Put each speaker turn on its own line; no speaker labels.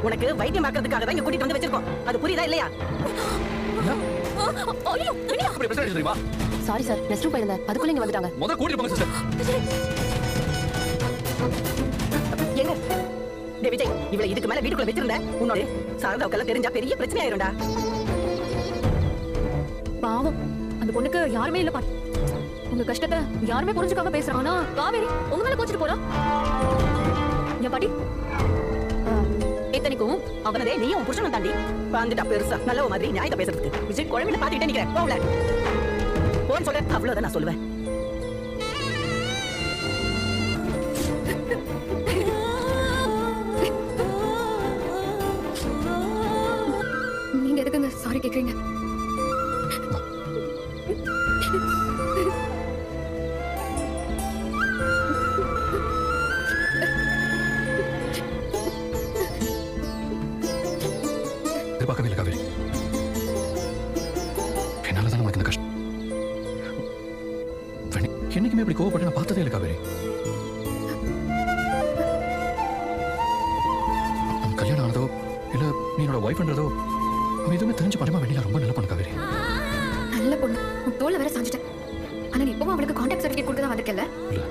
உனக்கு வைத்தியம் பார்க்கறதுக்காக தான் இங்க கூட்டிட்டு வந்து வச்சிருக்கோம். அது புரியுதா இல்லையா?
ஐயோ
அப்படி பிரச்சனை தெரியுமா?
சாரி சார், ரெஸ்ட் ரூம் போயிருந்தேன், அதுக்குள்ள இங்க வந்துட்டாங்க.
முதல்ல கூட்டிட்டு போங்க சிஸ்டர்.
எங்க டேய் விஜய், இவளை இதுக்கு மேல வீட்டுக்குள்ள வச்சிருந்த உன்னோட சாரதாவுக்கெல்லாம் தெரிஞ்சா பெரிய பிரச்சனை ஆயிரும்டா.
பாவம், அந்த பொண்ணுக்கு யாருமே இல்ல பாட்டி. உங்க கஷ்டத்தை யாருமே புரிஞ்சுக்காம பேசுறாங்கன்னா காவேரி உங்க மேல கோச்சிட்டு போறா. என் பாட்டி இத்தனைக்கும்
அவனதே நீயும் புருஷனும் தாண்டி வந்துட்டா பெருசா நல்ல மாதிரி நியாயத்தை பேசுறதுக்கு. விஜய் குழம்புல பாத்துக்கிட்டே நிக்கிறேன், போகல போன்னு சொல்ல அவ்வளவுதான் நான் சொல்லுவேன்.
நீங்க எதுக்குங்க சாரி கேக்குறீங்க?
எதிர்பார்க்கவே இல்லை காவேரி. என்னாலதான் உனக்கு இந்த கஷ்டம். என்னைக்குமே இப்படி கோவப்பட்டு நான் பார்த்ததே இல்லை காவேரி. கல்யாணம் ஆனதோ இல்ல நீ என்னோட ஒய்ஃப்ன்றதோ அவன் எதுவுமே தெரிஞ்சு பண்ணுமா? வெண்ணிலா ரொம்ப நல்ல பொண்ணு காவேரி.
நல்ல பொண்ணு, உன் தோல்ல வேற சாஞ்சிட்டேன். ஆனா நீ இப்பவும் அவளுக்கு கான்டாக்ட் சர்டிபிகேட் கொடுக்க தான் வந்திருக்கல.
இல்ல